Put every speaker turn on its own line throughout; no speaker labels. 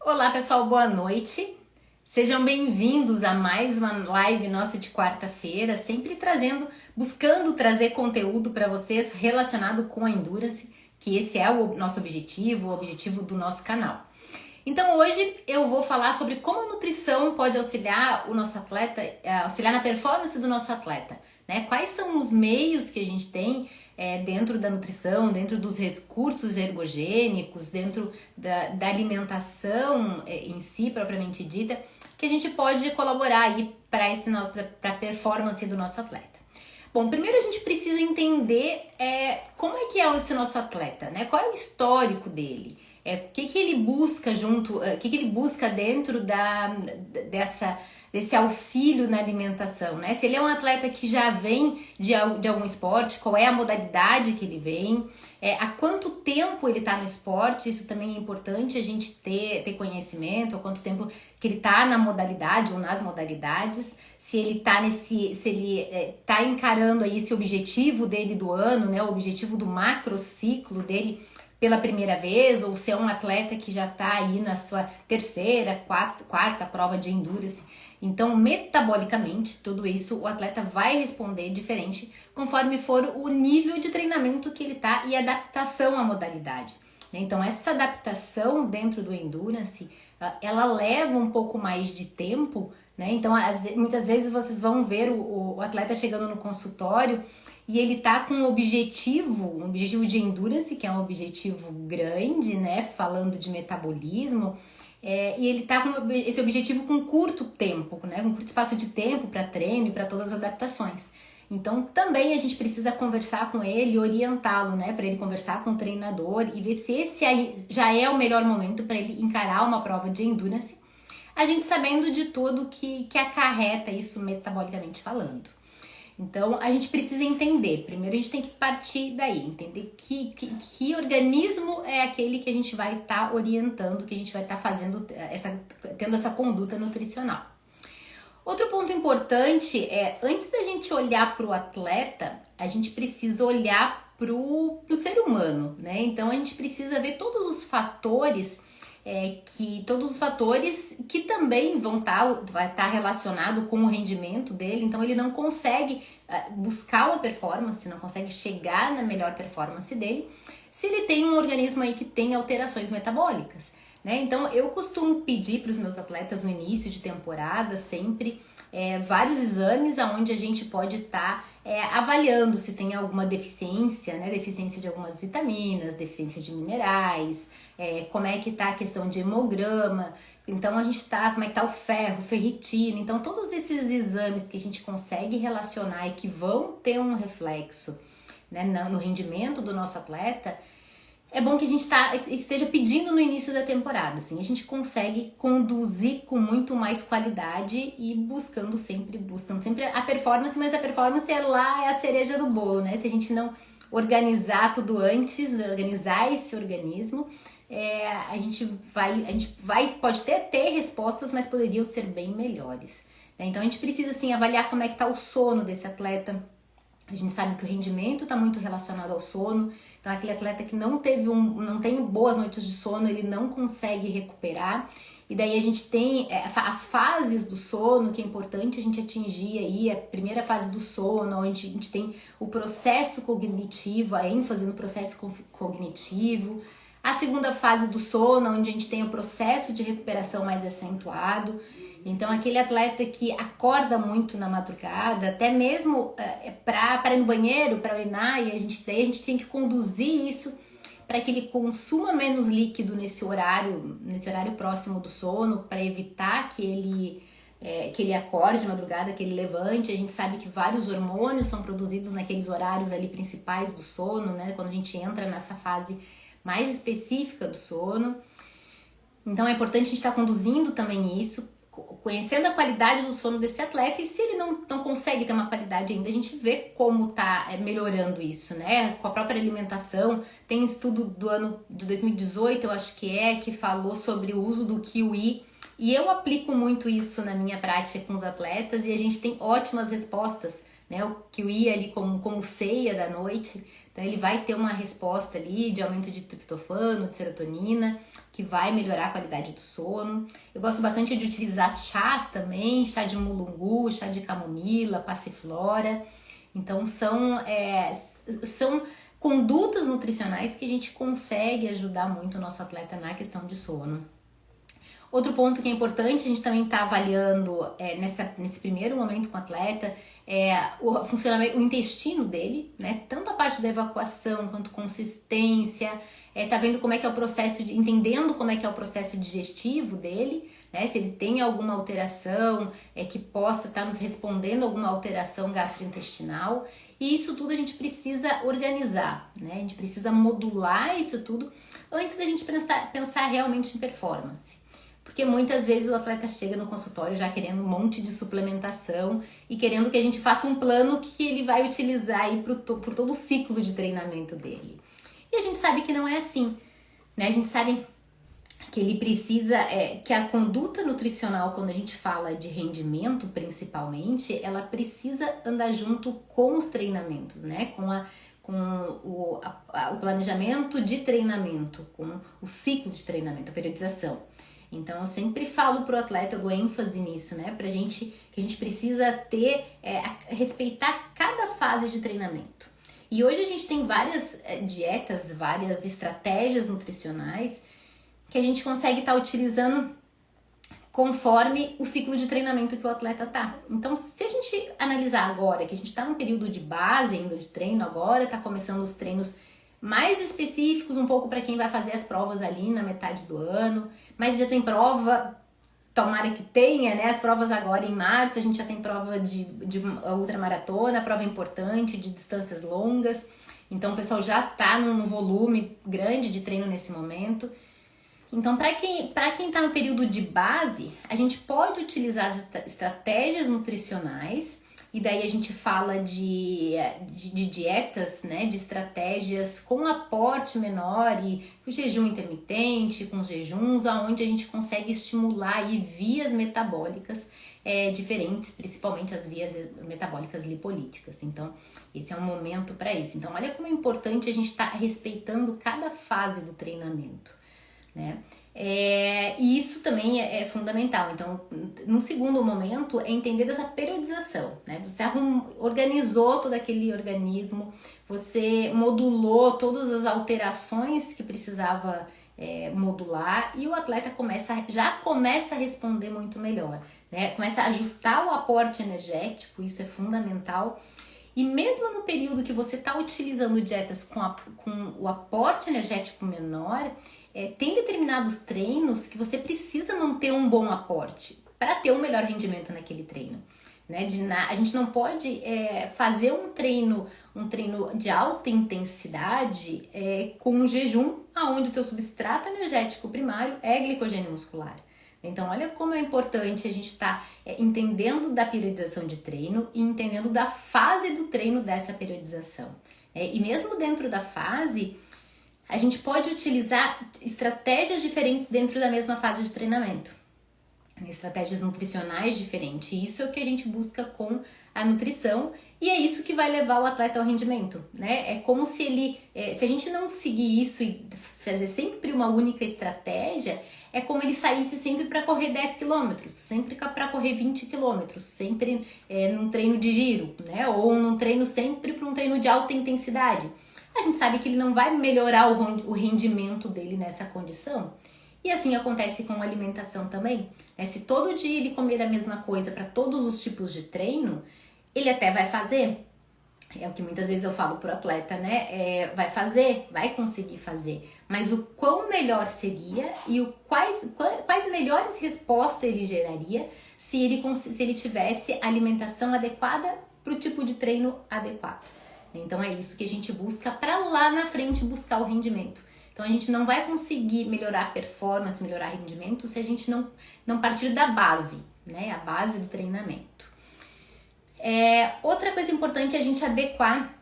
Olá pessoal, boa noite. Sejam bem-vindos a mais uma live nossa de quarta-feira, sempre buscando trazer conteúdo para vocês relacionado com a Endurance, que esse é o nosso objetivo, o objetivo do nosso canal. Então hoje eu vou falar sobre como a nutrição pode auxiliar o nosso atleta, auxiliar na performance do nosso atleta, né? Quais são os meios que a gente tem dentro da nutrição, dentro dos recursos ergogênicos, dentro da alimentação em si, propriamente dita, que a gente pode colaborar aí para a performance do nosso atleta. Bom, primeiro a gente precisa entender como é que é esse nosso atleta, né? Qual é o histórico dele? O que ele busca o que ele busca dentro desse auxílio na alimentação, né? Se ele é um atleta que já vem de algum esporte, qual é a modalidade que ele vem, há quanto tempo ele está no esporte, isso também é importante a gente ter conhecimento, há quanto tempo que ele está na modalidade ou nas modalidades, se ele está encarando aí esse objetivo dele do ano, né? O objetivo do macrociclo dele pela primeira vez, ou se é um atleta que já está aí na sua terceira, quarta prova de endurance. Então, metabolicamente, tudo isso o atleta vai responder diferente conforme for o nível de treinamento que ele está e adaptação à modalidade. Então, essa adaptação dentro do endurance, ela leva um pouco mais de tempo, né? Então, muitas vezes vocês vão ver o atleta chegando no consultório e ele tá com um objetivo de endurance, que é um objetivo grande, né? Falando de metabolismo, e ele tá com esse objetivo com curto tempo, né? Com curto espaço de tempo para treino e para todas as adaptações. Então, também a gente precisa conversar com ele e orientá-lo, né? Para ele conversar com o treinador e ver se esse aí já é o melhor momento para ele encarar uma prova de endurance, a gente sabendo de tudo que acarreta isso metabolicamente falando. Então, a gente precisa entender, primeiro a gente tem que partir daí, entender que organismo é aquele que a gente vai estar orientando, que a gente vai estar fazendo, tendo essa conduta nutricional. Outro ponto importante antes da gente olhar para o atleta, a gente precisa olhar para o ser humano, né? Então, a gente precisa ver todos os fatores que também vai estar relacionado com o rendimento dele, então ele não consegue buscar uma performance, não consegue chegar na melhor performance dele, se ele tem um organismo aí que tem alterações metabólicas, né? Então eu costumo pedir para os meus atletas no início de temporada sempre vários exames onde a gente pode estar avaliando se tem alguma deficiência, né? Deficiência de algumas vitaminas, deficiência de minerais, como é que tá a questão de hemograma, então como é que tá o ferro, ferritina, então todos esses exames que a gente consegue relacionar e que vão ter um reflexo, né, no rendimento do nosso atleta, é bom que a gente esteja pedindo no início da temporada, assim, a gente consegue conduzir com muito mais qualidade e buscando sempre a performance, mas a performance é a cereja do bolo, né? Se a gente não organizar tudo antes, organizar esse organismo, a gente pode ter respostas, mas poderiam ser bem melhores, né? Então a gente precisa assim avaliar como é que tá o sono desse atleta. A gente sabe que o rendimento está muito relacionado ao sono, então aquele atleta que não tem boas noites de sono, ele não consegue recuperar. E daí a gente tem as fases do sono, que é importante a gente atingir aí, a primeira fase do sono, onde a gente tem o processo cognitivo, a ênfase no processo cognitivo. A segunda fase do sono, onde a gente tem o processo de recuperação mais acentuado. Então, aquele atleta que acorda muito na madrugada, até mesmo para ir no banheiro, para urinar, e a gente tem que conduzir isso para que ele consuma menos líquido nesse horário próximo do sono, para evitar que ele acorde de madrugada, que ele levante. A gente sabe que vários hormônios são produzidos naqueles horários ali principais do sono, né? Quando a gente entra nessa fase mais específica do sono. Então é importante a gente estar conduzindo também isso, conhecendo a qualidade do sono desse atleta, e se ele não consegue ter uma qualidade ainda, a gente vê como tá melhorando isso, né? Com a própria alimentação. Tem um estudo do ano de 2018, eu acho que falou sobre o uso do kiwi, e eu aplico muito isso na minha prática com os atletas, e a gente tem ótimas respostas, né? O kiwi ali como ceia da noite Então ele vai ter uma resposta ali de aumento de triptofano, de serotonina, que vai melhorar a qualidade do sono. Eu gosto bastante de utilizar chás também, chá de mulungu, chá de camomila, passiflora. Então são condutas nutricionais que a gente consegue ajudar muito o nosso atleta na questão de sono. Outro ponto que é importante, a gente também está avaliando nesse primeiro momento com o atleta, o funcionamento, o intestino dele, né? Tanto a parte da evacuação quanto consistência, tá vendo como é que é o processo, entendendo como é que é o processo digestivo dele, né? Se ele tem alguma alteração, que possa estar nos respondendo a alguma alteração gastrointestinal. E isso tudo a gente precisa organizar, né? A gente precisa modular isso tudo antes da gente pensar realmente em performance. Porque muitas vezes o atleta chega no consultório já querendo um monte de suplementação e querendo que a gente faça um plano que ele vai utilizar aí por todo o ciclo de treinamento dele. E a gente sabe que não é assim, né? A gente sabe que ele precisa, que a conduta nutricional, quando a gente fala de rendimento principalmente, ela precisa andar junto com os treinamentos, né? Com o planejamento de treinamento, com o ciclo de treinamento, a periodização. Então eu sempre falo pro atleta, eu dou ênfase nisso, né? Que a gente precisa respeitar cada fase de treinamento. E hoje a gente tem várias dietas, várias estratégias nutricionais que a gente consegue estar utilizando conforme o ciclo de treinamento que o atleta tá. Então, se a gente analisar agora, que a gente tá num período de base ainda de treino agora, tá começando os treinos mais específicos, um pouco para quem vai fazer as provas ali na metade do ano, mas já tem prova, tomara que tenha, né? As provas agora em março, a gente já tem prova de ultramaratona, prova importante, de distâncias longas. Então o pessoal já tá num volume grande de treino nesse momento. Então, para quem tá no período de base, a gente pode utilizar as estratégias nutricionais. E daí a gente fala de dietas, né, de estratégias com aporte menor e o jejum intermitente, com os jejuns, onde a gente consegue estimular aí vias metabólicas diferentes, principalmente as vias metabólicas lipolíticas. Então, esse é um momento para isso. Então, olha como é importante a gente estar respeitando cada fase do treinamento, né? E isso também é fundamental. Então, num segundo momento, é entender dessa periodização, né? Você organizou todo aquele organismo, você modulou todas as alterações que precisava modular e o atleta já começa a responder muito melhor, né? Começa a ajustar o aporte energético, isso é fundamental. E mesmo no período que você está utilizando dietas com o aporte energético menor, tem determinados treinos que você precisa manter um bom aporte para ter um melhor rendimento naquele treino, né? A gente não pode fazer um treino de alta intensidade com um jejum, onde o teu substrato energético primário é glicogênio muscular. Então, olha como é importante a gente estar entendendo da periodização de treino e entendendo da fase do treino dessa periodização. E mesmo dentro da fase, a gente pode utilizar estratégias diferentes dentro da mesma fase de treinamento. Estratégias nutricionais diferentes. Isso é o que a gente busca com a nutrição e é isso que vai levar o atleta ao rendimento, né? É como se se a gente não seguir isso e fazer sempre uma única estratégia, é como ele saísse sempre para correr 10 km, sempre para correr 20 km, sempre num treino de giro, né? Ou num treino sempre para um treino de alta intensidade. A gente sabe que ele não vai melhorar o rendimento dele nessa condição. E assim acontece com a alimentação também. Se todo dia ele comer a mesma coisa para todos os tipos de treino, ele até vai fazer. É o que muitas vezes eu falo pro atleta, né? Vai fazer, vai conseguir fazer. Mas o quão melhor seria e quais melhores respostas ele geraria se ele tivesse alimentação adequada para o tipo de treino adequado. Então é isso que a gente busca para lá na frente buscar o rendimento. Então a gente não vai conseguir melhorar a performance, melhorar o rendimento se a gente não partir da base, né? A base do treinamento. Outra coisa importante é a gente adequar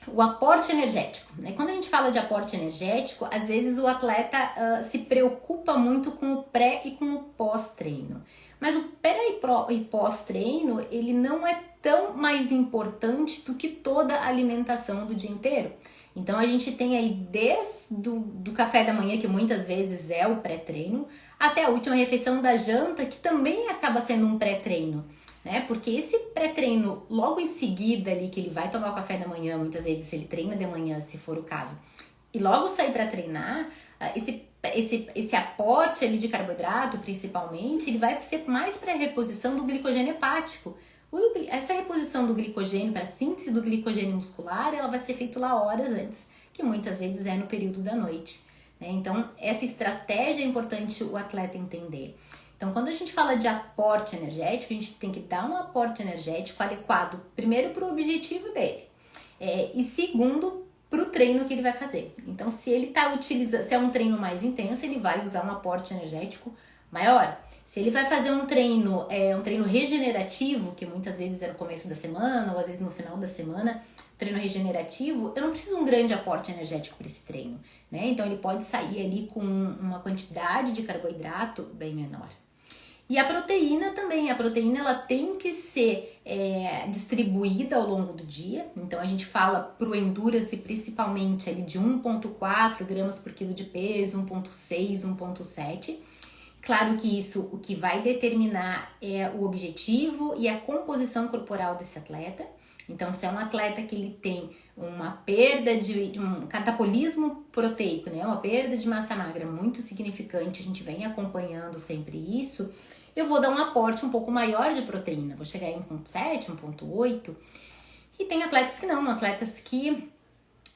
o aporte energético, né? Quando a gente fala de aporte energético, às vezes o atleta se preocupa muito com o pré e com o pós-treino. Mas o pré e pós-treino, ele não é tão mais importante do que toda a alimentação do dia inteiro. Então a gente tem aí desde do café da manhã, que muitas vezes é o pré-treino, até a última refeição da janta, que também acaba sendo um pré-treino, né? Porque esse pré-treino, logo em seguida ali, que ele vai tomar o café da manhã, muitas vezes ele treina de manhã, se for o caso, e logo sair para treinar, esse aporte ali de carboidrato, principalmente, ele vai ser mais para a reposição do glicogênio hepático. Essa reposição do glicogênio, para a síntese do glicogênio muscular, ela vai ser feita lá horas antes, que muitas vezes é no período da noite, né? Então, essa estratégia é importante o atleta entender. Então, quando a gente fala de aporte energético, a gente tem que dar um aporte energético adequado, primeiro para o objetivo dele, e segundo, para o treino que ele vai fazer. Então, se ele está utilizando, se é um treino mais intenso, ele vai usar um aporte energético maior. Se ele vai fazer um treino regenerativo, que muitas vezes é no começo da semana, ou às vezes no final da semana, treino regenerativo, eu não preciso de um grande aporte energético para esse treino, né? Então, ele pode sair ali com uma quantidade de carboidrato bem menor. E a proteína também, a proteína ela tem que ser distribuída ao longo do dia. Então a gente fala pro Endurance principalmente ali de 1,4 gramas por quilo de peso, 1,6, 1,7. Claro que isso o que vai determinar é o objetivo e a composição corporal desse atleta. Então se é um atleta que ele tem uma perda de um catabolismo proteico, né? Uma perda de massa magra muito significante, a gente vem acompanhando sempre isso, eu vou dar um aporte um pouco maior de proteína, vou chegar em 1,7, 1,8. E tem atletas que não, atletas que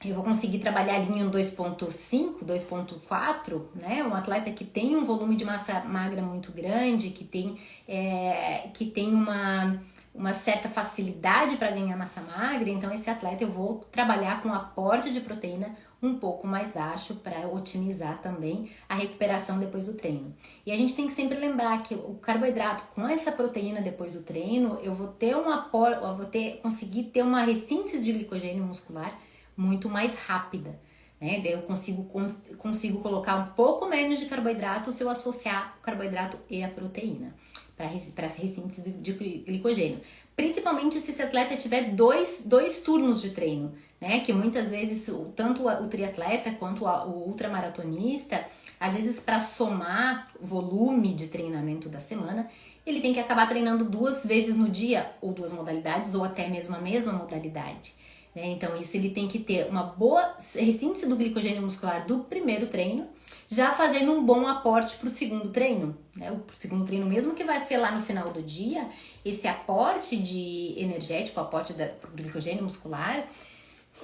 eu vou conseguir trabalhar ali em 2,5, 2,4, né? Um atleta que tem um volume de massa magra muito grande, que tem uma certa facilidade para ganhar massa magra, então esse atleta eu vou trabalhar com um aporte de proteína um pouco mais baixo para otimizar também a recuperação depois do treino. E a gente tem que sempre lembrar que o carboidrato com essa proteína depois do treino, eu vou ter conseguir ter uma ressíntese de glicogênio muscular muito mais rápida, né? Daí eu consigo colocar um pouco menos de carboidrato se eu associar o carboidrato e a proteína para essa ressíntese de glicogênio. Principalmente se esse atleta tiver dois turnos de treino, né? Que muitas vezes, tanto o triatleta quanto o ultramaratonista, às vezes para somar volume de treinamento da semana, ele tem que acabar treinando 2 vezes no dia, ou 2 modalidades, ou até mesmo a mesma modalidade, né? Então isso ele tem que ter uma boa ressíntese do glicogênio muscular do primeiro treino, já fazendo um bom aporte para o segundo treino, né? O segundo treino, mesmo que vai ser lá no final do dia, esse aporte de energético, o aporte do glicogênio muscular,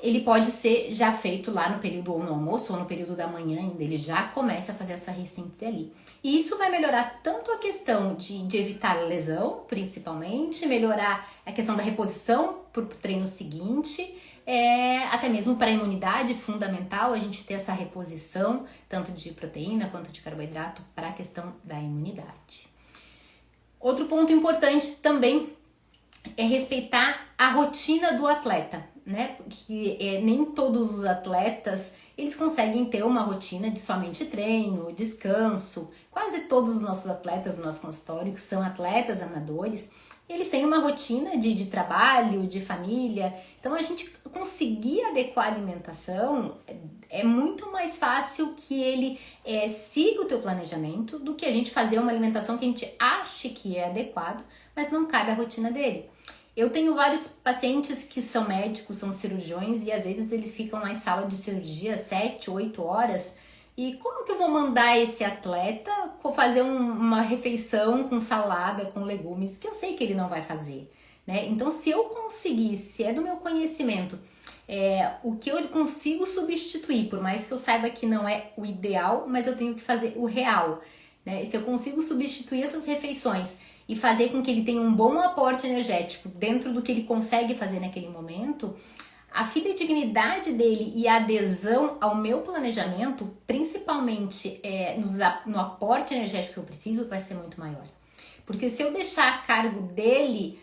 ele pode ser já feito lá no período ou no almoço ou no período da manhã ainda, ele já começa a fazer essa ressíntese ali. E isso vai melhorar tanto a questão de evitar lesão, principalmente, melhorar a questão da reposição para o treino seguinte, até mesmo para a imunidade, fundamental a gente ter essa reposição, tanto de proteína quanto de carboidrato, para a questão da imunidade. Outro ponto importante também é respeitar a rotina do atleta, né? Porque nem todos os atletas eles conseguem ter uma rotina de somente treino, descanso. Quase todos os nossos atletas do nosso consultório, que são atletas amadores, eles têm uma rotina de trabalho, de família. Então a gente conseguir adequar a alimentação é muito mais fácil que ele siga o teu planejamento do que a gente fazer uma alimentação que a gente ache que é adequado, mas não cabe à rotina dele. Eu tenho vários pacientes que são médicos, são cirurgiões e às vezes eles ficam na sala de cirurgia 7, 8 horas. E como que eu vou mandar esse atleta fazer uma refeição com salada, com legumes, que eu sei que ele não vai fazer, né? Então, se eu conseguir, se é do meu conhecimento, o que eu consigo substituir, por mais que eu saiba que não é o ideal, mas eu tenho que fazer o real, né? Se eu consigo substituir essas refeições e fazer com que ele tenha um bom aporte energético dentro do que ele consegue fazer naquele momento, a fidedignidade dele e a adesão ao meu planejamento, principalmente no aporte energético que eu preciso, vai ser muito maior. Porque se eu deixar a cargo dele,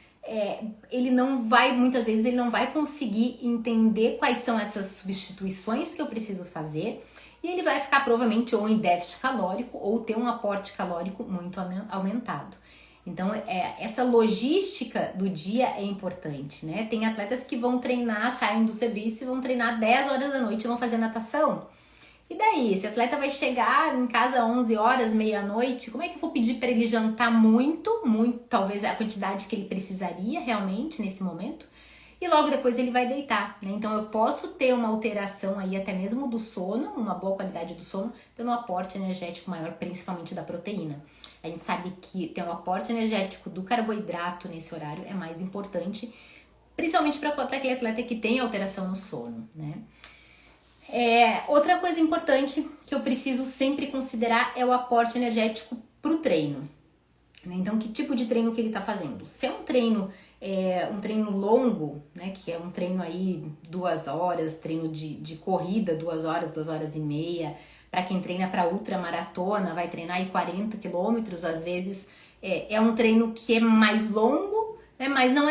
ele não vai, muitas vezes, ele não vai conseguir entender quais são essas substituições que eu preciso fazer e ele vai ficar provavelmente ou em déficit calórico ou ter um aporte calórico muito aumentado. Então, essa logística do dia é importante, né? Tem atletas que vão treinar, saem do serviço e vão treinar 10 horas da noite e vão fazer natação. E daí, esse atleta vai chegar em casa às 11 horas, meia-noite, como é que eu vou pedir para ele jantar muito, talvez a quantidade que ele precisaria realmente nesse momento? E logo depois ele vai deitar, né? Então eu posso ter uma alteração aí até mesmo do sono, uma boa qualidade do sono, pelo aporte energético maior, principalmente da proteína. A gente sabe que ter um aporte energético do carboidrato nesse horário é mais importante, principalmente para aquele atleta que tem alteração no sono, né? Outra coisa importante que eu preciso sempre considerar é o aporte energético para o treino, né? Então, que tipo de treino que ele está fazendo? Se é um treino longo, né, que é um treino aí 2 horas, treino de corrida 2 horas, 2 horas e meia, para quem treina para ultramaratona, vai treinar aí 40 quilômetros, às vezes é um treino que é mais longo, né, mas não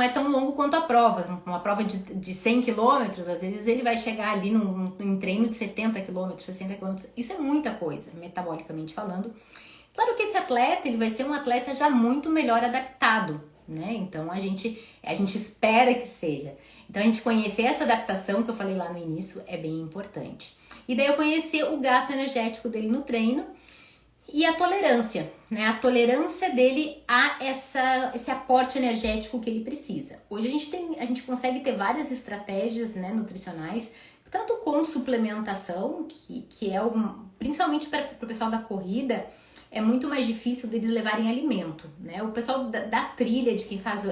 é tão longo quanto a prova. Uma prova de 100 quilômetros, às vezes ele vai chegar ali num treino de 70 quilômetros, 60 quilômetros. Isso é muita coisa, metabolicamente falando. Claro que esse atleta, ele vai ser um atleta já muito melhor adaptado, né? Então a gente espera que seja. Então a gente conhecer essa adaptação que eu falei lá no início é bem importante. E daí eu conhecer o gasto energético dele no treino e a tolerância, né? A tolerância dele a esse aporte energético que ele precisa. Hoje a gente consegue ter várias estratégias, né, nutricionais, tanto com suplementação, que é principalmente para o pessoal da corrida, é muito mais difícil deles levarem alimento, né? O pessoal da trilha, de quem faz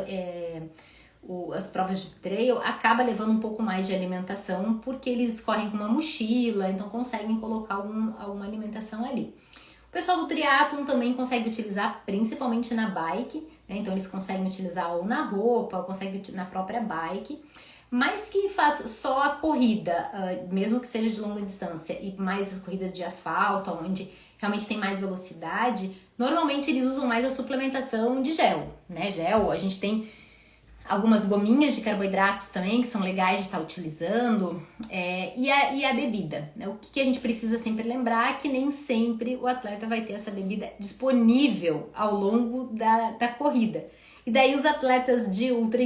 as provas de trail, acaba levando um pouco mais de alimentação, porque eles correm com uma mochila, então conseguem colocar alguma alimentação ali. O pessoal do triatlon também consegue utilizar, principalmente na bike, né? Então eles conseguem utilizar ou na roupa, ou conseguem na própria bike. Mas que faz só a corrida, mesmo que seja de longa distância, e mais as corridas de asfalto, onde realmente tem mais velocidade, normalmente eles usam mais a suplementação de gel, né? Gel, a gente tem algumas gominhas de carboidratos também, que são legais de estar utilizando, e a bebida, né? O que a gente precisa sempre lembrar é que nem sempre o atleta vai ter essa bebida disponível ao longo da corrida. E daí os atletas de ultra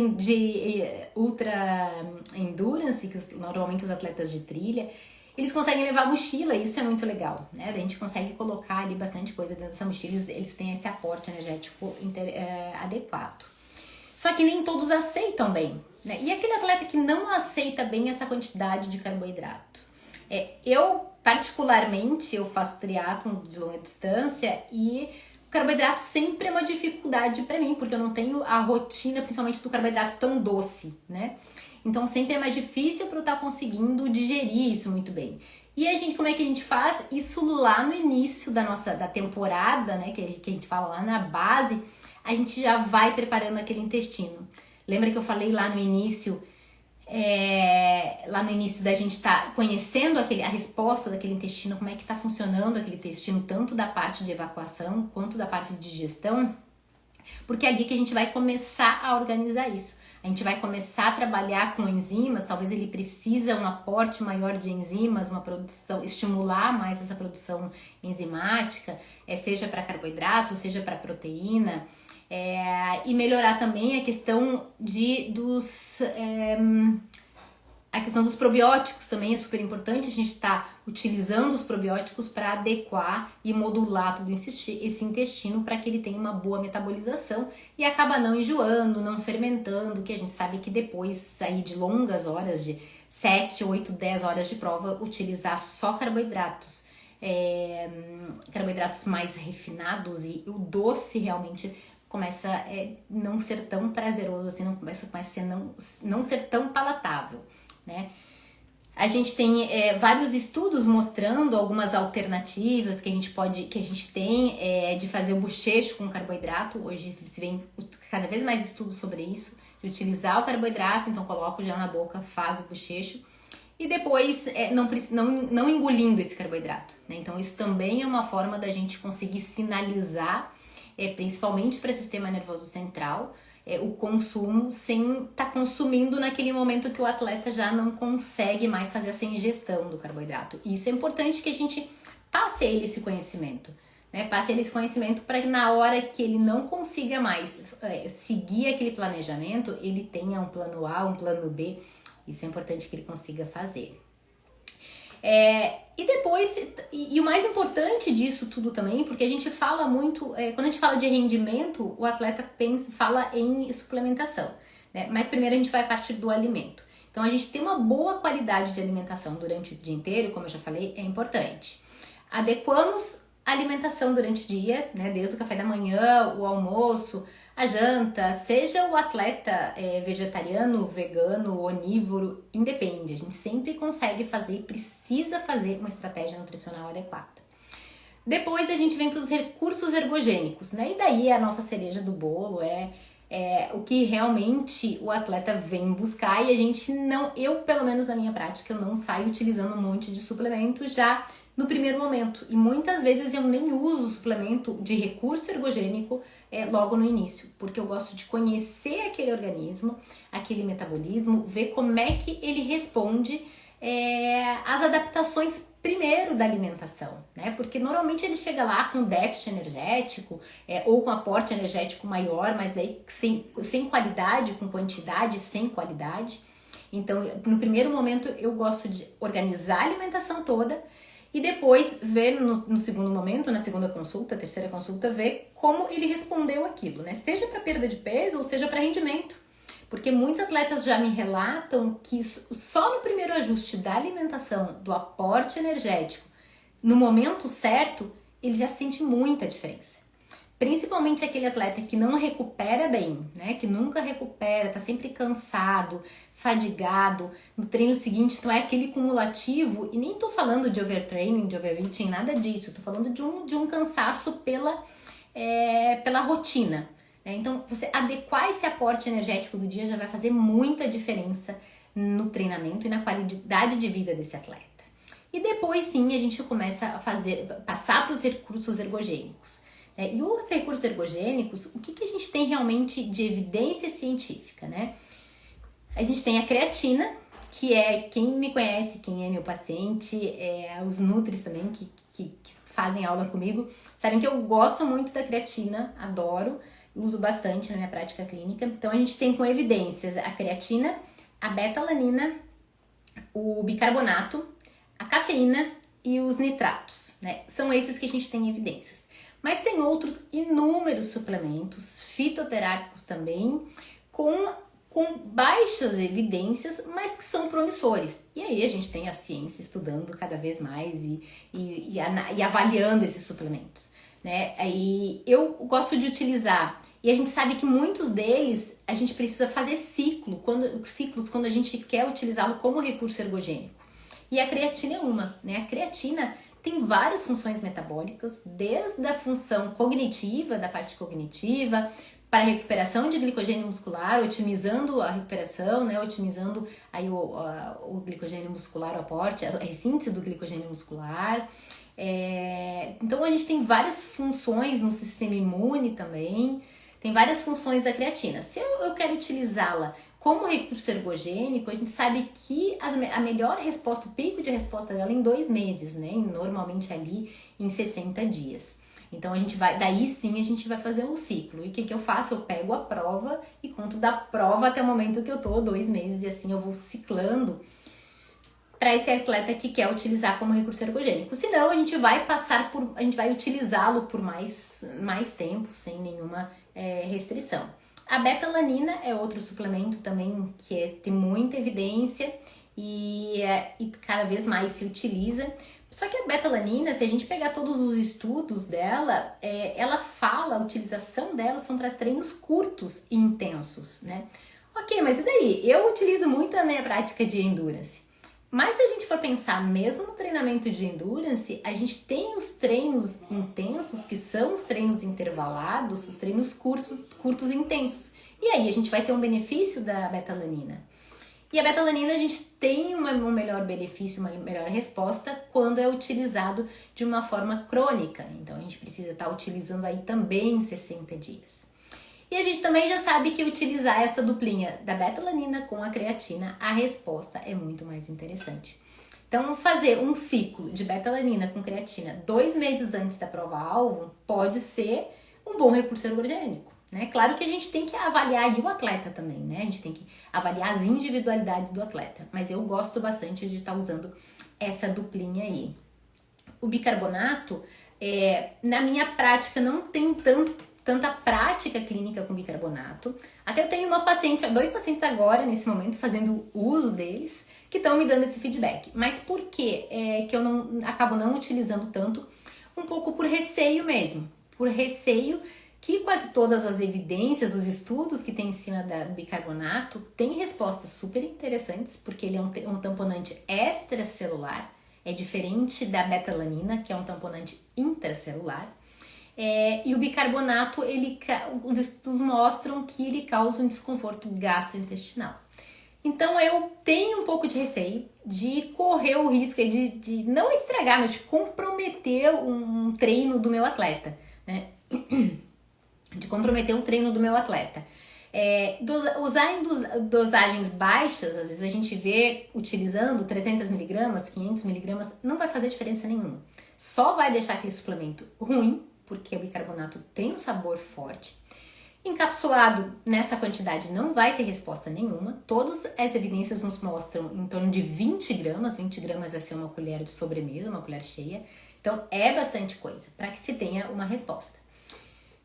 endurance, que normalmente os atletas de trilha, eles conseguem levar mochila, e isso é muito legal, né? A gente consegue colocar ali bastante coisa dentro dessa mochila, eles têm esse aporte energético adequado. Só que nem todos aceitam bem, né? E aquele atleta que não aceita bem essa quantidade de carboidrato? Eu, particularmente, eu faço triatlon de longa distância e o carboidrato sempre é uma dificuldade para mim, porque eu não tenho a rotina, principalmente do carboidrato tão doce, né? Então sempre é mais difícil para eu estar conseguindo digerir isso muito bem. E como é que a gente faz? Isso lá no início da temporada, né? Que a gente fala lá na base, a gente já vai preparando aquele intestino. Lembra que eu falei lá no início da gente estar conhecendo a resposta daquele intestino, como é que está funcionando aquele intestino, tanto da parte de evacuação quanto da parte de digestão? Porque é ali que a gente vai começar a organizar isso. A gente vai começar a trabalhar com enzimas, talvez ele precisa um aporte maior de enzimas, uma produção, estimular mais essa produção enzimática, seja para carboidrato, seja para proteína, e melhorar também a questão a questão dos probióticos também é super importante. A gente está utilizando os probióticos para adequar e modular todo esse intestino para que ele tenha uma boa metabolização e acaba não enjoando, não fermentando, que a gente sabe que depois sair de longas horas, de 7, 8, 10 horas de prova, utilizar só carboidratos, carboidratos mais refinados, e o doce realmente começa a não ser tão prazeroso, assim, começa a não ser tão palatável, né? A gente tem vários estudos mostrando algumas alternativas que a gente tem de fazer o bochecho com carboidrato. Hoje se vê cada vez mais estudos sobre isso, de utilizar o carboidrato, então coloca o gel na boca, faz o bochecho e depois não engolindo esse carboidrato, né? Então isso também é uma forma da gente conseguir sinalizar, principalmente para o sistema nervoso central, o consumo sem estar consumindo naquele momento que o atleta já não consegue mais fazer essa ingestão do carboidrato. E isso é importante que a gente passe a ele esse conhecimento, né? Passe ele esse conhecimento para que na hora que ele não consiga mais seguir aquele planejamento, ele tenha um plano A, um plano B. Isso é importante que ele consiga fazer. E depois, e o mais importante disso tudo também, porque a gente fala muito, quando a gente fala de rendimento, o atleta fala em suplementação, né? Mas primeiro a gente vai partir do alimento. Então a gente ter uma boa qualidade de alimentação durante o dia inteiro, como eu já falei, é importante. Adequamos a alimentação durante o dia, né? Desde o café da manhã, o almoço, a janta, seja o atleta vegetariano, vegano, onívoro, independe. A gente sempre consegue fazer e precisa fazer uma estratégia nutricional adequada. Depois a gente vem para os recursos ergogênicos, né? E daí a nossa cereja do bolo é o que realmente o atleta vem buscar, e a gente não, eu pelo menos na minha prática, eu não saio utilizando um monte de suplemento já no primeiro momento. E muitas vezes eu nem uso suplemento de recurso ergogênico logo no início, porque eu gosto de conhecer aquele organismo, aquele metabolismo, ver como é que ele responde às adaptações primeiro da alimentação, né? Porque normalmente ele chega lá com déficit energético ou com aporte energético maior, mas daí sem qualidade, com quantidade sem qualidade. Então, no primeiro momento eu gosto de organizar a alimentação toda, e depois ver no segundo momento, na segunda consulta, terceira consulta, ver como ele respondeu aquilo, né? Seja para perda de peso ou seja para rendimento. Porque muitos atletas já me relatam que só no primeiro ajuste da alimentação, do aporte energético, no momento certo, ele já sente muita diferença. Principalmente aquele atleta que não recupera bem, né? Que nunca recupera, tá sempre cansado, fadigado. No treino seguinte, não é aquele cumulativo, e nem tô falando de overtraining, de overeating, nada disso. Tô falando de um cansaço pela rotina. Né? Então, você adequar esse aporte energético do dia já vai fazer muita diferença no treinamento e na qualidade de vida desse atleta. E depois, sim, a gente começa a passar para os recursos ergogênicos. E os recursos ergogênicos, o que a gente tem realmente de evidência científica, né? A gente tem a creatina, que quem me conhece, quem é meu paciente, os nutris também que fazem aula comigo, sabem que eu gosto muito da creatina, adoro, uso bastante na minha prática clínica. Então a gente tem com evidências a creatina, a beta-alanina, o bicarbonato, a cafeína e os nitratos, né? São esses que a gente tem evidências. Mas tem outros inúmeros suplementos fitoterápicos também, com baixas evidências, mas que são promissores. E aí a gente tem a ciência estudando cada vez mais e avaliando esses suplementos, né? Aí eu gosto de utilizar, e a gente sabe que muitos deles a gente precisa fazer ciclos quando a gente quer utilizá-lo como recurso ergogênico. E a creatina é uma, né? A creatina tem várias funções metabólicas, desde a função cognitiva, da parte cognitiva, para a recuperação de glicogênio muscular, otimizando a recuperação, né? Otimizando aí o glicogênio muscular, o aporte, a síntese do glicogênio muscular. Então a gente tem várias funções no sistema imune também, tem várias funções da creatina. Se eu quero utilizá-la como recurso ergogênico, a gente sabe que a melhor resposta, o pico de resposta dela é em 2 meses, né? Normalmente ali em 60 dias. Então daí sim a gente vai fazer um ciclo. E o que eu faço? Eu pego a prova e conto da prova até o momento que eu tô, 2 meses, e assim eu vou ciclando para esse atleta que quer utilizar como recurso ergogênico. Senão a gente vai utilizá-lo por mais tempo, sem nenhuma restrição. A beta-alanina é outro suplemento também que tem muita evidência e cada vez mais se utiliza. Só que a beta-alanina, se a gente pegar todos os estudos dela, a utilização dela são para treinos curtos e intensos, né? Ok, mas e daí? Eu utilizo muito na minha prática de endurance. Mas se a gente for pensar mesmo no treinamento de endurance, a gente tem os treinos intensos, que são os treinos intervalados, os treinos curtos e intensos. E aí a gente vai ter um benefício da beta-alanina. E a beta-alanina a gente tem um melhor benefício, uma melhor resposta quando é utilizado de uma forma crônica. Então a gente precisa estar utilizando aí também 60 dias. E a gente também já sabe que utilizar essa duplinha da beta-alanina com a creatina, a resposta é muito mais interessante. Então, fazer um ciclo de beta-alanina com creatina 2 meses antes da prova-alvo pode ser um bom recurso ergogênico, né? Claro que a gente tem que avaliar aí o atleta também, né? A gente tem que avaliar as individualidades do atleta, mas eu gosto bastante de estar usando essa duplinha aí. O bicarbonato, na minha prática, não tem tanta prática clínica com bicarbonato. Até eu tenho dois pacientes agora, nesse momento, fazendo uso deles, que estão me dando esse feedback. Mas por que que eu acabo não utilizando tanto? Um pouco por receio mesmo. Por receio que quase todas as evidências, os estudos que tem em cima do bicarbonato têm respostas super interessantes, porque ele é um tamponante extracelular, é diferente da beta-alanina, que é um tamponante intracelular. E o bicarbonato, os estudos mostram que ele causa um desconforto gastrointestinal. Então eu tenho um pouco de receio de correr o risco de não estragar, mas de comprometer um treino do meu atleta, né? De comprometer o treino do meu atleta. Usar em dosagens baixas, às vezes a gente vê utilizando 300 miligramas, 500 miligramas, não vai fazer diferença nenhuma. Só vai deixar aquele suplemento ruim, porque o bicarbonato tem um sabor forte. Encapsulado nessa quantidade não vai ter resposta nenhuma. Todas as evidências nos mostram em torno de 20 gramas. 20 gramas vai ser uma colher de sobremesa, uma colher cheia. Então é bastante coisa para que se tenha uma resposta.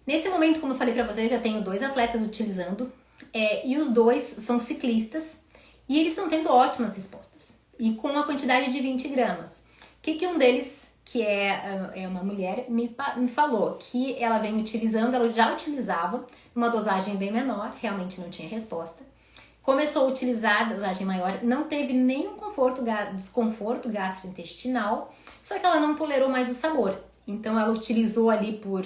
Nesse momento, como eu falei para vocês, eu tenho 2 atletas utilizando e os 2 são ciclistas e eles estão tendo ótimas respostas. E com uma quantidade de 20 gramas. O que um deles, que é uma mulher, me falou que ela vem utilizando, ela já utilizava uma dosagem bem menor, realmente não tinha resposta. Começou a utilizar a dosagem maior, não teve nenhum desconforto gastrointestinal, só que ela não tolerou mais o sabor. Então ela utilizou ali por,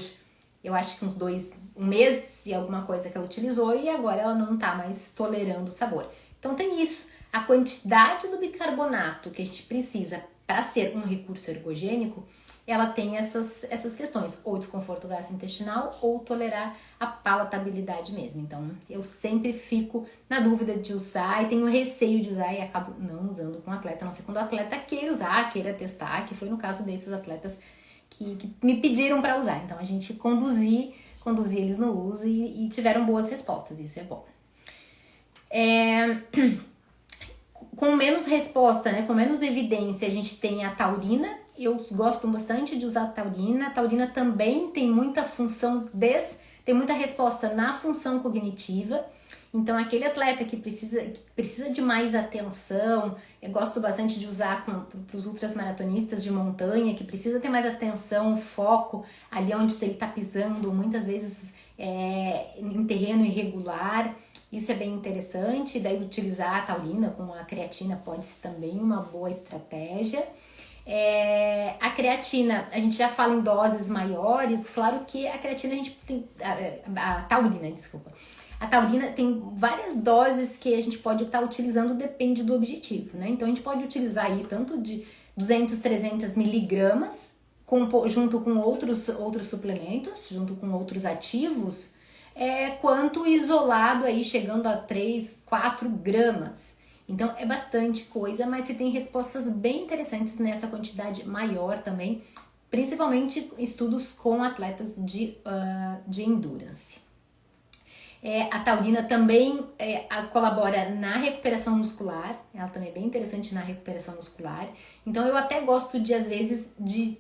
eu acho que um mês e alguma coisa que ela utilizou, e agora ela não tá mais tolerando o sabor. Então tem isso, a quantidade do bicarbonato que a gente precisa para ser um recurso ergogênico, ela tem essas questões, ou desconforto gastrointestinal, ou tolerar a palatabilidade mesmo. Então, eu sempre fico na dúvida de usar e tenho receio de usar e acabo não usando com o atleta, a não ser quando o atleta queira usar, queira testar, que foi no caso desses atletas que me pediram para usar. Então, a gente conduzi eles no uso e tiveram boas respostas, isso é bom. Com menos resposta, né, com menos evidência, a gente tem a taurina. Eu gosto bastante de usar a taurina. A taurina também tem muita função, tem muita resposta na função cognitiva. Então, aquele atleta que precisa de mais atenção, eu gosto bastante de usar para os ultramaratonistas de montanha, que precisa ter mais atenção, foco ali onde ele está pisando, muitas vezes em terreno irregular. Isso é bem interessante. Daí, utilizar a taurina com a creatina pode ser também uma boa estratégia. A creatina, a gente já fala em doses maiores. Claro que a creatina a gente tem, a taurina, desculpa. A taurina tem várias doses que a gente pode estar utilizando, depende do objetivo, né? Então a gente pode utilizar aí tanto de 200, 300 miligramas junto com outros suplementos, junto com outros ativos, quanto isolado aí chegando a 3, 4 gramas. Então é bastante coisa, mas se tem respostas bem interessantes nessa quantidade maior também, principalmente estudos com atletas de endurance. A taurina também colabora na recuperação muscular, ela também é bem interessante na recuperação muscular. Então eu até gosto de, às vezes, de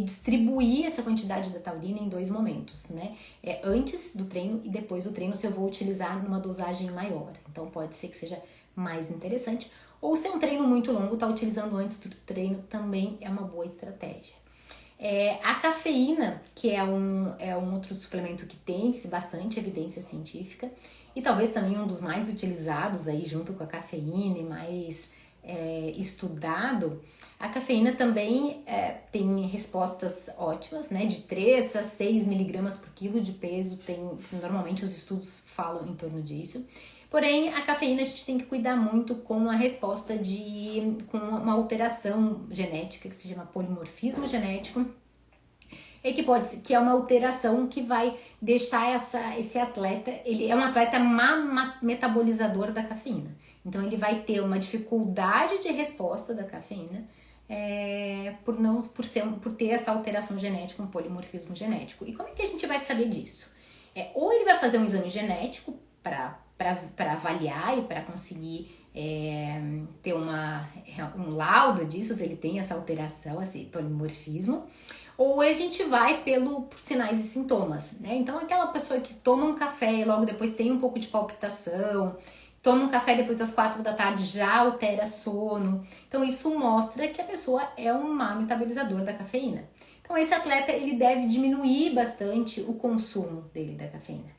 distribuir essa quantidade da taurina em 2 momentos, né? Antes do treino e depois do treino, se eu vou utilizar numa dosagem maior. Então pode ser que seja mais interessante. Ou se é um treino muito longo, tá utilizando antes do treino também é uma boa estratégia. A cafeína, que é um outro suplemento que tem bastante evidência científica e talvez também um dos mais utilizados aí junto com a cafeína e mais estudado. A cafeína também tem respostas ótimas, né? De 3 a 6 miligramas por quilo de peso, normalmente os estudos falam em torno disso. Porém, a cafeína a gente tem que cuidar muito com a resposta com uma alteração genética que se chama polimorfismo genético, que é uma alteração que vai deixar esse atleta, ele é um atleta metabolizador da cafeína. Então ele vai ter uma dificuldade de resposta da cafeína por ter essa alteração genética, um polimorfismo genético. E como é que a gente vai saber disso? Ou ele vai fazer um exame genético para avaliar e para conseguir ter um laudo disso, se ele tem essa alteração, esse polimorfismo, ou a gente vai por sinais e sintomas, né? Então aquela pessoa que toma um café e logo depois tem um pouco de palpitação, toma um café depois das 4 da tarde, já altera sono. Então isso mostra que a pessoa é um mau metabolizador da cafeína. Então esse atleta ele deve diminuir bastante o consumo dele da cafeína.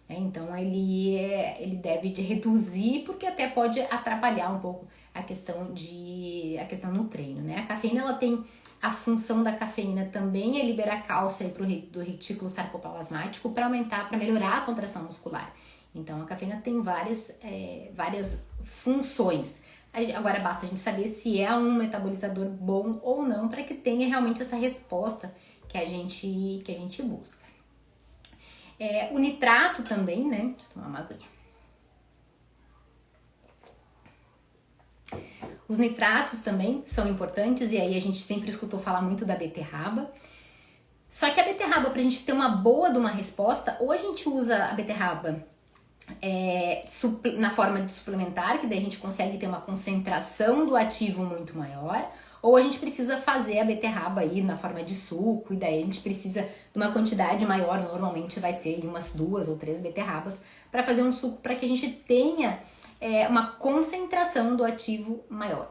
Então ele deve reduzir, porque até pode atrapalhar um pouco a questão no treino, né? A cafeína, ela tem a função da cafeína também é liberar cálcio aí do retículo sarcoplasmático para melhorar a contração muscular. Então a cafeína tem várias funções. Agora basta a gente saber se é um metabolizador bom ou não para que tenha realmente essa resposta que a gente busca. O nitrato também, né? Deixa eu tomar uma aguinha. Os nitratos também são importantes, e aí a gente sempre escutou falar muito da beterraba. Só que a beterraba, pra gente ter uma boa de uma resposta, ou a gente usa a beterraba na forma de suplementar, que daí a gente consegue ter uma concentração do ativo muito maior, ou a gente precisa fazer a beterraba aí na forma de suco, e daí a gente precisa de uma quantidade maior, normalmente vai ser umas 2 ou 3 beterrabas, para fazer um suco para que a gente tenha uma concentração do ativo maior.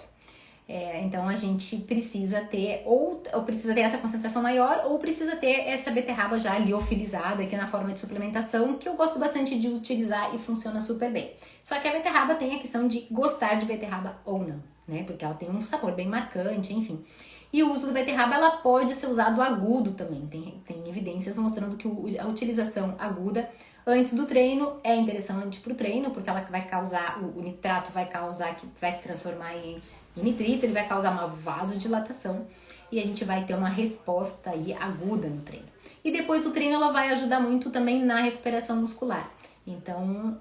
Então a gente precisa ter, ou precisa ter essa concentração maior, ou precisa ter essa beterraba já liofilizada aqui na forma de suplementação, que eu gosto bastante de utilizar e funciona super bem. Só que a beterraba tem a questão de gostar de beterraba ou não, né? Porque ela tem um sabor bem marcante, enfim. E o uso do beterraba, ela pode ser usado agudo também. Tem evidências mostrando que a utilização aguda antes do treino é interessante para o treino, porque ela vai causar, o nitrato vai se transformar em nitrito, ele vai causar uma vasodilatação e a gente vai ter uma resposta aí aguda no treino. E depois do treino ela vai ajudar muito também na recuperação muscular. Então,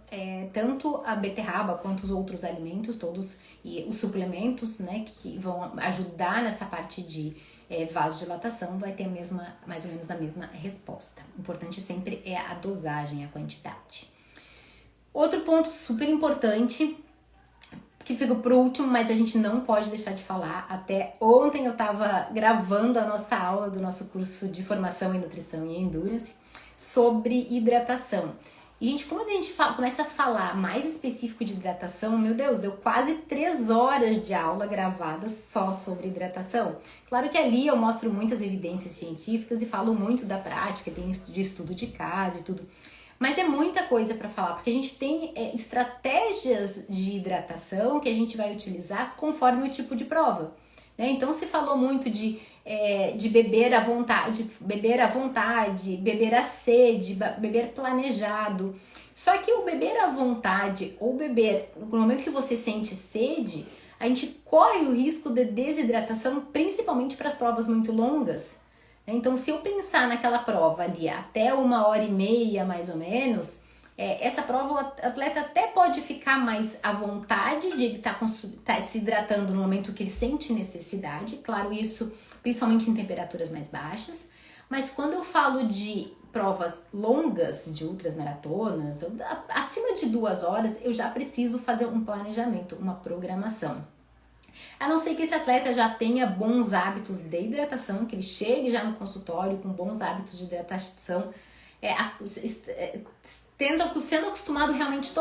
tanto a beterraba quanto os outros alimentos, todos e os suplementos, né, que vão ajudar nessa parte de vasodilatação, vai ter mais ou menos a mesma resposta. O importante sempre é a dosagem, a quantidade. Outro ponto super importante, que fica por último, mas a gente não pode deixar de falar. Até ontem eu estava gravando a nossa aula do nosso curso de formação em nutrição e endurance sobre hidratação. E, gente, quando a gente começa a falar mais específico de hidratação, meu Deus, deu quase 3 horas de aula gravada só sobre hidratação. Claro que ali eu mostro muitas evidências científicas e falo muito da prática, tem de estudo de caso e tudo. Mas é muita coisa para falar, porque a gente tem estratégias de hidratação que a gente vai utilizar conforme o tipo de prova, né? Então se falou muito de beber à vontade, beber a sede, beber planejado. Só que o beber à vontade ou beber no momento que você sente sede, a gente corre o risco de desidratação, principalmente para as provas muito longas. Então, se eu pensar naquela prova ali até 1h30, mais ou menos, essa prova o atleta até pode ficar mais à vontade de ele tá se hidratando no momento que ele sente necessidade. Claro, isso principalmente em temperaturas mais baixas. Mas quando eu falo de provas longas, de ultramaratonas, acima de 2 horas, eu já preciso fazer um planejamento, uma programação. A não ser que esse atleta já tenha bons hábitos de hidratação, que ele chegue já no consultório com bons hábitos de hidratação, sendo acostumado realmente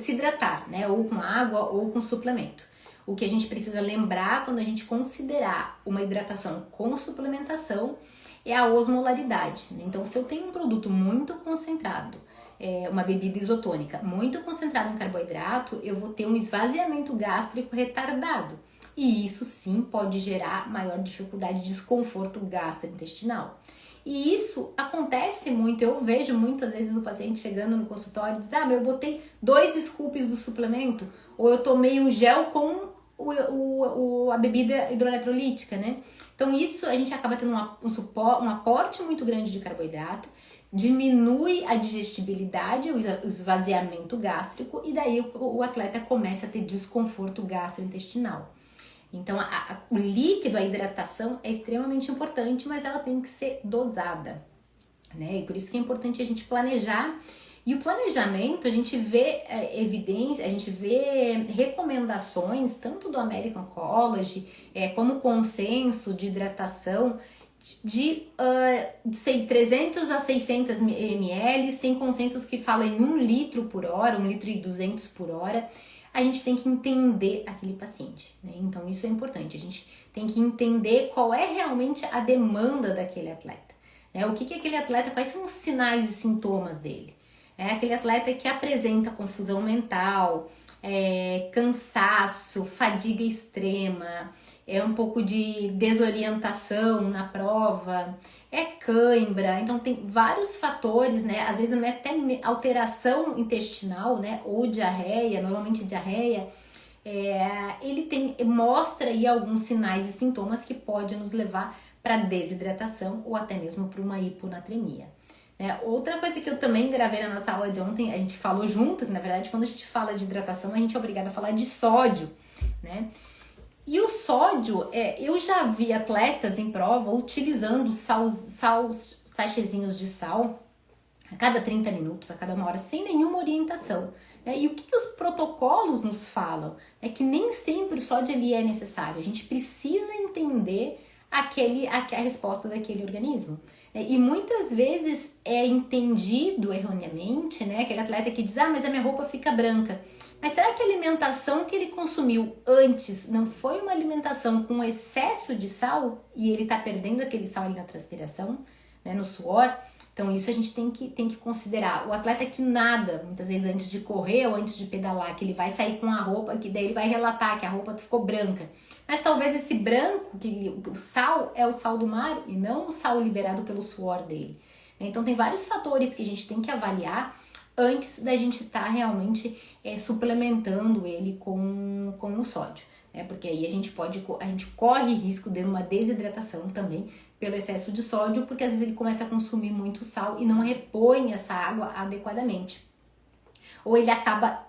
se hidratar, né? Ou com água ou com suplemento. O que a gente precisa lembrar quando a gente considerar uma hidratação com suplementação é a osmolaridade, né? Então, se eu tenho um produto muito concentrado, uma bebida isotônica muito concentrada em carboidrato, eu vou ter um esvaziamento gástrico retardado. E isso sim pode gerar maior dificuldade de desconforto gastrointestinal. E isso acontece muito, eu vejo muitas vezes o paciente chegando no consultório e diz: eu botei 2 scoops do suplemento, ou eu tomei um gel com a bebida hidroeletrolítica, né? Então isso a gente acaba tendo um aporte muito grande de carboidrato, diminui a digestibilidade, o esvaziamento gástrico, e daí o atleta começa a ter desconforto gastrointestinal. Então, o líquido, a hidratação é extremamente importante, mas ela tem que ser dosada, né? E por isso que é importante a gente planejar. E o planejamento, a gente vê evidência, a gente vê recomendações, tanto do American College, como consenso de hidratação, de 300 a 600 ml, tem consensos que falam em 1 litro por hora, 1 litro e 200 por hora. A gente tem que entender aquele paciente, né? Então isso é importante, a gente tem que entender qual é realmente a demanda daquele atleta, né? O que aquele atleta, quais são os sinais e sintomas dele. É aquele atleta que apresenta confusão mental, cansaço, fadiga extrema, um pouco de desorientação na prova, cãibra. Então tem vários fatores, né? Às vezes não é até alteração intestinal, né? Ou diarreia, normalmente diarreia. Ele mostra aí alguns sinais e sintomas que podem nos levar para desidratação ou até mesmo para uma hiponatremia. Outra coisa que eu também gravei na nossa aula de ontem, a gente falou junto, que na verdade quando a gente fala de hidratação, a gente é obrigado a falar de sódio, né? E o sódio, eu já vi atletas em prova utilizando sachezinhos de sal a cada 30 minutos, a cada 1 hora, sem nenhuma orientação. E o que os protocolos nos falam? É que nem sempre o sódio ali é necessário. A gente precisa entender a resposta daquele organismo. E muitas vezes é entendido erroneamente, né? Aquele atleta que diz, mas a minha roupa fica branca. Mas será que a alimentação que ele consumiu antes não foi uma alimentação com excesso de sal e ele está perdendo aquele sal ali na transpiração, né, no suor? Então isso a gente tem que considerar. O atleta que nada, muitas vezes antes de correr ou antes de pedalar, que ele vai sair com a roupa, que daí ele vai relatar que a roupa ficou branca. Mas talvez esse branco, o sal é o sal do mar e não o sal liberado pelo suor dele. Então tem vários fatores que a gente tem que avaliar antes da gente estar realmente suplementando ele com o sódio, né? Porque aí a gente corre risco de uma desidratação também pelo excesso de sódio, porque às vezes ele começa a consumir muito sal e não repõe essa água adequadamente. Ou ele acaba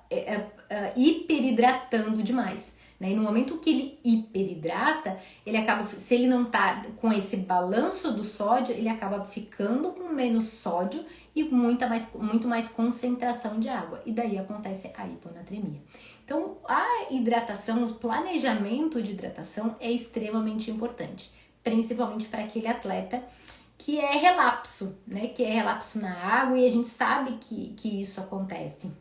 hiperidratando demais, né? E no momento que ele hiperidrata, ele acaba, se ele não tá com esse balanço do sódio, ele acaba ficando com menos sódio e muito mais concentração de água. E daí acontece a hiponatremia. Então, a hidratação, o planejamento de hidratação é extremamente importante, principalmente para aquele atleta que é relapso, né? Que é relapso na água, e a gente sabe que isso acontece.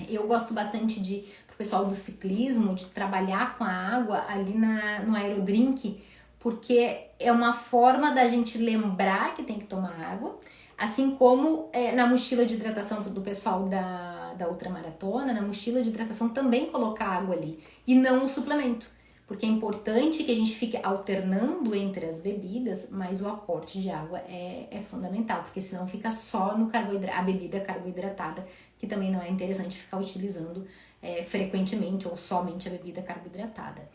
Eu gosto bastante pro pessoal do ciclismo, de trabalhar com a água ali no aerodrink, porque é uma forma da gente lembrar que tem que tomar água, assim como na mochila de hidratação do pessoal da ultramaratona, na mochila de hidratação também colocar água ali, e não o suplemento, porque é importante que a gente fique alternando entre as bebidas, mas o aporte de água é fundamental, porque senão fica só no a bebida carboidratada, que também não é interessante ficar utilizando frequentemente ou somente a bebida carboidratada.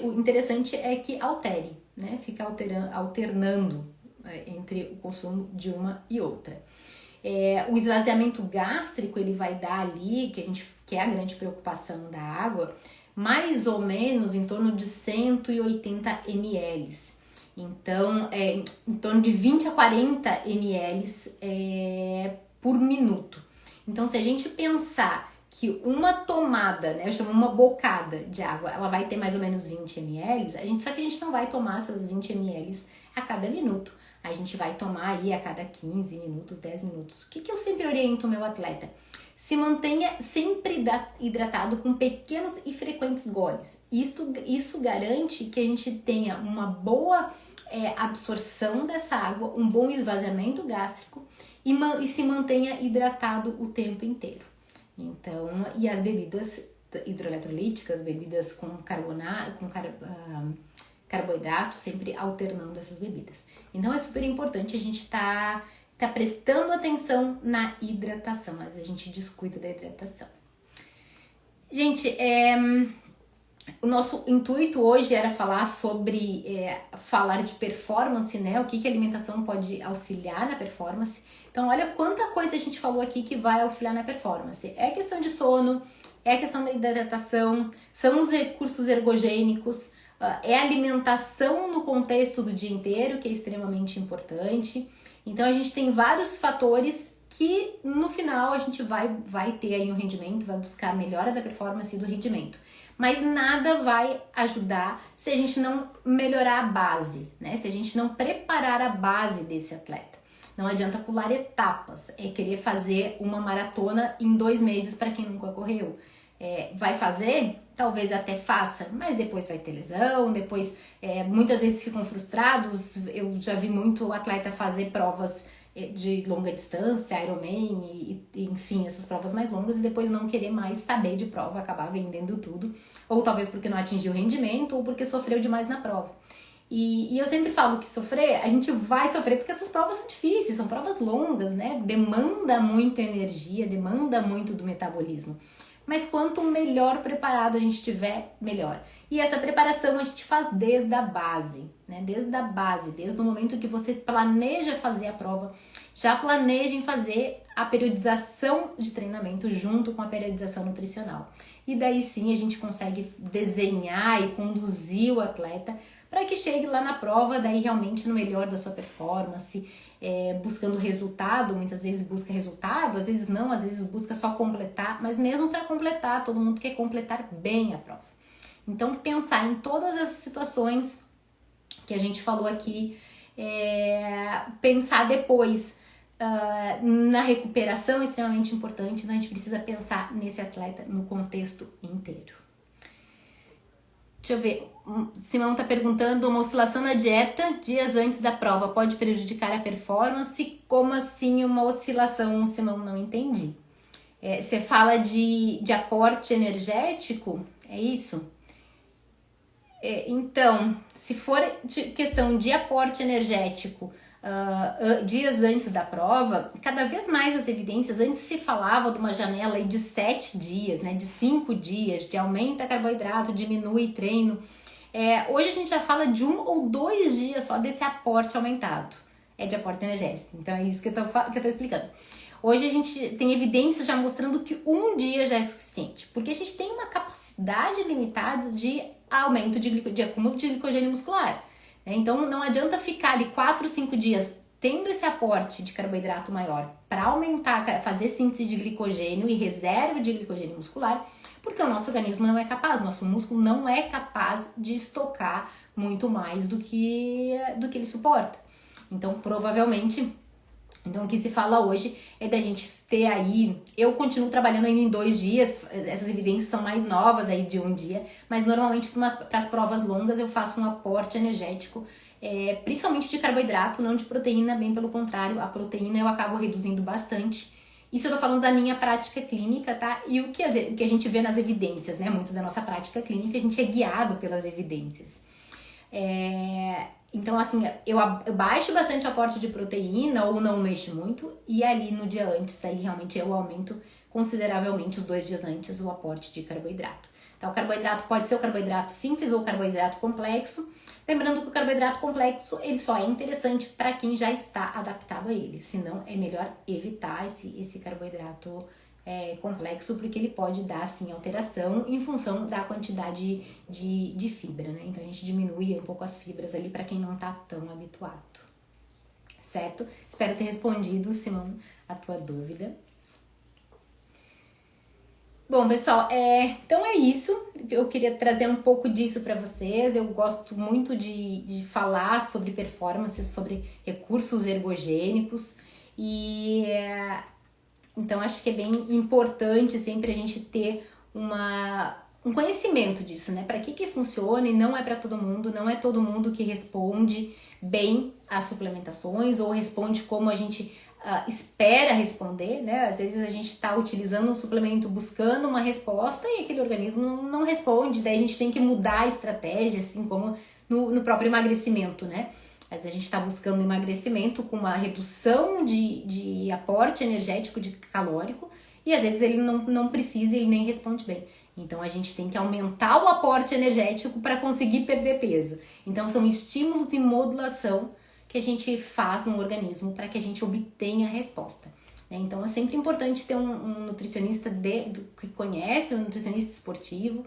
O interessante é que altere, né? Fica alternando entre o consumo de uma e outra. O esvaziamento gástrico, ele vai dar ali, que é a grande preocupação da água, mais ou menos em torno de 180 ml. Então, em torno de 20 a 40 ml por minuto. Então, se a gente pensar que uma tomada, né, eu chamo uma bocada de água, ela vai ter mais ou menos 20 ml, só que a gente não vai tomar essas 20 ml a cada minuto. A gente vai tomar aí a cada 15 minutos, 10 minutos. O que eu sempre oriento o meu atleta? Se mantenha sempre hidratado com pequenos e frequentes goles. Isso garante que a gente tenha uma boa absorção dessa água, um bom esvaziamento gástrico e se mantenha hidratado o tempo inteiro. Então, e as bebidas hidroeletrolíticas, bebidas com carboidrato, sempre alternando essas bebidas. Então, é super importante a gente tá prestando atenção na hidratação, mas a gente descuida da hidratação. Gente, O nosso intuito hoje era falar sobre, falar de performance, né? O que a alimentação pode auxiliar na performance. Então, olha quanta coisa a gente falou aqui que vai auxiliar na performance. É questão de sono, é questão da hidratação, são os recursos ergogênicos, é a alimentação no contexto do dia inteiro, que é extremamente importante. Então, a gente tem vários fatores que, no final, a gente vai ter aí um rendimento, vai buscar a melhora da performance e do rendimento. Mas nada vai ajudar se a gente não melhorar a base, né? Se a gente não preparar a base desse atleta. Não adianta pular etapas, é querer fazer uma maratona em 2 meses para quem nunca correu. Vai fazer? Talvez até faça, mas depois vai ter lesão, depois muitas vezes ficam frustrados. Eu já vi muito atleta fazer provas de longa distância, Ironman e enfim, essas provas mais longas e depois não querer mais saber de prova, acabar vendendo tudo, ou talvez porque não atingiu o rendimento ou porque sofreu demais na prova. E eu sempre falo que a gente vai sofrer porque essas provas são difíceis, são provas longas, né? Demanda muita energia, demanda muito do metabolismo. Mas quanto melhor preparado a gente estiver, melhor. E essa preparação a gente faz desde a base, né? Desde a base, desde o momento que você planeja fazer a prova, já planejem fazer a periodização de treinamento junto com a periodização nutricional. E daí sim a gente consegue desenhar e conduzir o atleta para que chegue lá na prova, daí realmente no melhor da sua performance, buscando resultado, muitas vezes busca resultado, às vezes não, às vezes busca só completar, mas mesmo para completar, todo mundo quer completar bem a prova. Então, pensar em todas essas situações que a gente falou aqui, pensar depois na recuperação é extremamente importante, então a gente precisa pensar nesse atleta no contexto inteiro. Deixa eu ver, Simão está perguntando, uma oscilação na dieta dias antes da prova pode prejudicar a performance? Como assim uma oscilação, Simão? Não entendi. Você fala de aporte energético, é isso? Então, se for questão de aporte energético dias antes da prova, cada vez mais as evidências, antes se falava de uma janela aí de 7 dias, né, de 5 dias, de aumenta carboidrato, diminui treino. Hoje a gente já fala de 1 ou 2 dias só desse aporte aumentado, de aporte energético. Então é isso que eu tô explicando. Hoje a gente tem evidências já mostrando que 1 dia já é suficiente, porque a gente tem uma capacidade limitada de aumento de acúmulo de glicogênio muscular. Então não adianta ficar ali 4, 5 dias tendo esse aporte de carboidrato maior para aumentar, fazer síntese de glicogênio e reserva de glicogênio muscular, porque o nosso organismo não é capaz, nosso músculo não é capaz de estocar muito mais do que ele suporta. Então provavelmente, o que se fala hoje é da gente ter aí, eu continuo trabalhando ainda em 2 dias, essas evidências são mais novas aí de 1 dia, mas normalmente para as provas longas eu faço um aporte energético, principalmente de carboidrato, não de proteína, bem pelo contrário, a proteína eu acabo reduzindo bastante. Isso eu tô falando da minha prática clínica, tá? E o que a gente vê nas evidências, né? Muito da nossa prática clínica, a gente é guiado pelas evidências. Então, assim, eu baixo bastante o aporte de proteína ou não mexo muito, e ali no dia antes, daí realmente eu aumento consideravelmente os 2 dias antes o aporte de carboidrato. Então, o carboidrato pode ser o carboidrato simples ou o carboidrato complexo. Lembrando que o carboidrato complexo, ele só é interessante para quem já está adaptado a ele, senão é melhor evitar esse carboidrato complexo, porque ele pode dar, sim, alteração em função da quantidade de fibra, né? Então, a gente diminui um pouco as fibras ali para quem não tá tão habituado, certo? Espero ter respondido, Simão, a tua dúvida. Bom, pessoal, então é isso. Eu queria trazer um pouco disso para vocês. Eu gosto muito de falar sobre performance, sobre recursos ergogênicos e... Então, acho que é bem importante sempre a gente ter um conhecimento disso, né? Para que funciona e não é para todo mundo, não é todo mundo que responde bem às suplementações ou responde como a gente espera responder, né? Às vezes a gente está utilizando um suplemento buscando uma resposta e aquele organismo não responde, daí a gente tem que mudar a estratégia, assim como no próprio emagrecimento, né? Às vezes a gente está buscando emagrecimento com uma redução de aporte energético calórico e às vezes ele não precisa, ele nem responde bem. Então a gente tem que aumentar o aporte energético para conseguir perder peso. Então são estímulos e modulação que a gente faz no organismo para que a gente obtenha a resposta. Então é sempre importante ter um nutricionista que conhece, um nutricionista esportivo,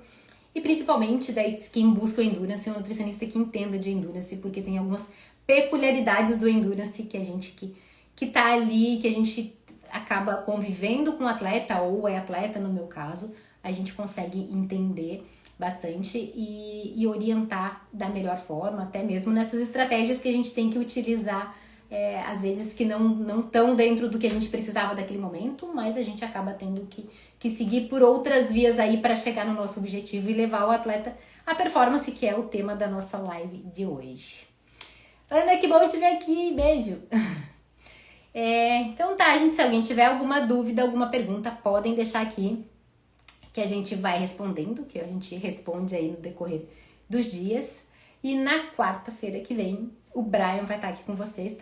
e principalmente daí, quem busca o Endurance, um nutricionista que entenda de Endurance, porque tem algumas peculiaridades do Endurance que a gente que tá ali, que a gente acaba convivendo com o atleta, ou é atleta no meu caso, a gente consegue entender bastante e orientar da melhor forma, até mesmo nessas estratégias que a gente tem que utilizar, às vezes que não estão dentro do que a gente precisava daquele momento, mas a gente acaba tendo que seguir por outras vias aí para chegar no nosso objetivo e levar o atleta à performance, que é o tema da nossa live de hoje. Ana, que bom te ver aqui, beijo! Então tá, gente, se alguém tiver alguma dúvida, alguma pergunta, podem deixar aqui, que a gente vai respondendo, que a gente responde aí no decorrer dos dias. E na quarta-feira que vem, o Brian vai estar aqui com vocês,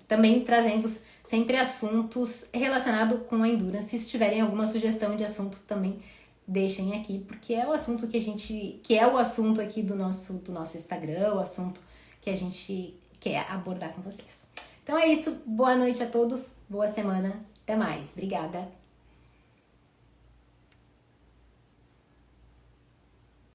também trazendo sempre assuntos relacionados com a Endurance. Se tiverem alguma sugestão de assunto, também deixem aqui, porque é o assunto que é o assunto aqui do nosso Instagram, o assunto que a gente quer abordar com vocês. Então é isso, boa noite a todos, boa semana, até mais, obrigada!